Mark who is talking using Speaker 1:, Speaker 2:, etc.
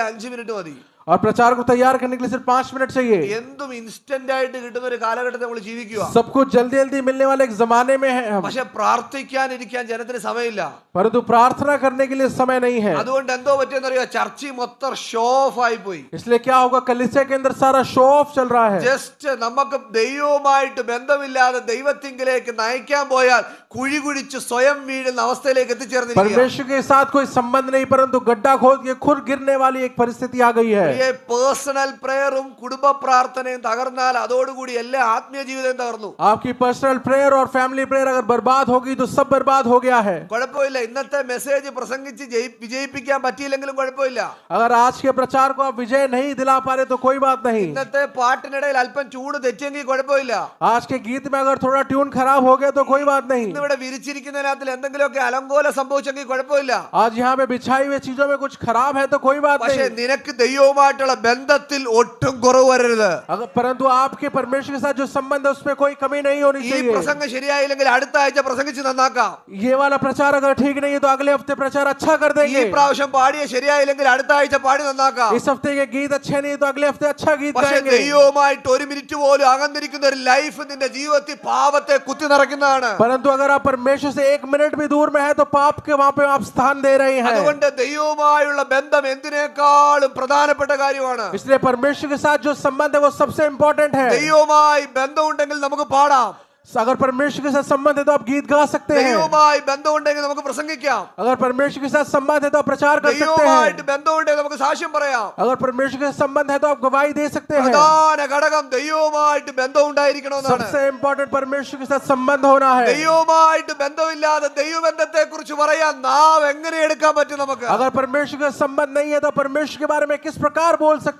Speaker 1: 5 minute മതി.
Speaker 2: और प्रचार को तैयार करने के लिए सिर्फ 5 मिनट चाहिए.
Speaker 1: എന്തും ഇൻസ്റ്റന്റ് ആയിട്ട് കിട്ടുന്ന ഒരു കാലഘട്ടത്തിൽ നമ്മൾ ജീവിക്കുക.
Speaker 2: सब कुछ जल्दी जल्दी मिलने वाले एक जमाने में है हम.
Speaker 1: പക്ഷെ പ്രാർത്ഥിക്കാനിരിക്കാൻ ജനത്തിന് സമയമില്ല.
Speaker 2: परंतु प्रार्थना करने के लिए समय नहीं है.
Speaker 1: അതുകൊണ്ട് എന്തോ പറ്റിയെന്നറിയോ, ചർച്ച മൊത്തം ഷോ ഓഫ് ആയി പോയി.
Speaker 2: इसलिए क्या होगा, कलीसिया के अंदर सारा शो ऑफ चल रहा है.
Speaker 1: ജസ്റ്റ് നമുക്ക് ദൈവവുമായിട്ട് ബന്ധമില്ലാതെ ദൈവത്തിങ്കിലേക്ക് നയിക്കാൻ പോയാൽ കുഴി കുഴിച്ച് സ്വയം വീഴുന്ന അവസ്ഥയിലേക്ക് എത്തിച്ചേർന്നിരിക്കുക.
Speaker 2: परमेश्वर के साथ कोई संबंध नहीं, परंतु गड्ढा खोद के खुद गिरने वाली एक परिस्थिति आ गई है.
Speaker 1: പേഴ്സണൽ പ്രേയറും കുടുംബ പ്രാർത്ഥനയും തകർന്നാൽ അതോടുകൂടി എല്ലാ ആത്മീയ ജീവിതവും തകർന്നു.
Speaker 2: आपकी पर्सनल प्रेयर और फैमिली प्रेयर अगर बर्बाद होगी तो सब बर्बाद हो गया है.
Speaker 1: കുഴപ്പമില്ല, ഇന്നത്തെ മെസ്സേജ് പ്രസംഗിച്ച് വിജയിപ്പിക്കാൻ പറ്റിയില്ലെങ്കിലും കുഴപ്പമില്ല.
Speaker 2: अगर आज के प्रचार को आप विजय नहीं दिला पा रहे तो कोई बात नहीं.
Speaker 1: ഇന്നത്തെ പാട്ടിനിടയിൽ അല്പം ചൂട് തെറ്റിയെങ്കിൽ കുഴപ്പമില്ല.
Speaker 2: आज के गीत में अगर थोड़ा ट्यून खराब हो गया तो कोई बात नहीं.
Speaker 1: ഇന്നിവിടെ വിരിച്ചിരിക്കുന്നതിനകത്തിൽ എന്തെങ്കിലുമൊക്കെ അലങ്കോല സംഭവിച്ചെങ്കിൽ കുഴപ്പമില്ല.
Speaker 2: आज यहाँ पे बिछाई हुई चीजों में कुछ खराब है तो कोई बात
Speaker 1: പക്ഷേ
Speaker 2: नहीं.
Speaker 1: നിനക്ക് ദൈവവുമായിട്ടുള്ള ബന്ധത്തിൽ ഒട്ടും കുറവ് വരരുത്.
Speaker 2: अगर परंतु आपके परमेश्वर के साथ जो संबंध है उसमें कोई कमी नहीं होनी
Speaker 1: ഈ
Speaker 2: चाहिए.
Speaker 1: പ്രസംഗം ശരിയായില്ലെങ്കിൽ അടുത്ത ആഴ്ച പ്രസംഗിച്ച് നന്നാക്കാം.
Speaker 2: ये वाला प्रचार अगर ठीक नहीं है तो अगले हफ्ते प्रचार अच्छा कर
Speaker 1: ഈ
Speaker 2: देंगे.
Speaker 1: പ്രാവശ്യം പാടിയ ശരിയായില്ലെങ്കിൽ അടുത്ത ആഴ്ച പാടി നന്നാക്കാം.
Speaker 2: इस हफ्ते के गीत अच्छे नहीं तो अगले हफ्ते अच्छा गीत
Speaker 1: പക്ഷേ
Speaker 2: गाएंगे.
Speaker 1: ദൈവവുമായിട്ട് ഒരു മിനിറ്റ് പോലും അകന്നിരിക്കുന്ന ഒരു ലൈഫ് നിന്റെ ജീവിതത്തിൽ പാപത്തെ കുത്തി നിറയ്ക്കുന്നതാണ്.
Speaker 2: परंतु अगर आप परमेश्वर से 1 मिनट भी दूर में है तो पाप के वहां पे आप स्थान दे रहे हैं.
Speaker 1: അതുകൊണ്ട് ദൈവവുമായുള്ള ബന്ധം എന്തിനേക്കാളും പ്രധാനപ്പെട്ട കാര്യമാണ്.
Speaker 2: इसलिए परमेश्वर के साथ जो संबंध है वो सबसे इंपॉर्टेंट है.
Speaker 1: ദൈവവുമായി ബന്ധമുണ്ടെങ്കിൽ നമുക്ക് പാടാം.
Speaker 2: अगर परमेश्वर के साथ संबंध है तो आप गीत गा सकते हैं.
Speaker 1: ദൈവവുമായി ബന്ധമുണ്ടെങ്കിൽ നമുക്ക് പ്രസംഗിക്കാം.
Speaker 2: अगर परमेश्वर के साथ संबंध है तो आप प्रचार कर सकते
Speaker 1: ദൈവവുമായിട്ട്
Speaker 2: हैं.
Speaker 1: ബന്ധമുണ്ടെങ്കിൽ നമുക്ക് സാക്ഷ്യം പറയാം.
Speaker 2: अगर परमेश्वर के साथ संबंध है तो आप गवाही दे सकते हैं.
Speaker 1: പ്രധാന ഘടകം ദൈവവുമായിട്ട് ബന്ധം ഉണ്ടായിരിക്കണമെന്നാണ്.
Speaker 2: सबसे इंपॉर्टेंट परमेश्वर के साथ संबंध होना है.
Speaker 1: ദൈവവുമായിട്ട് ബന്ധമില്ലാതെ ദൈവബന്ധത്തെ കുറിച്ച് പറയാൻ നാം എങ്ങനെ എടുക്കാൻ പറ്റും നമുക്ക്?
Speaker 2: अगर परमेश्वर का संबंध नहीं है तो परमेश्वर के बारे में किस प्रकार बोल सकते हैं?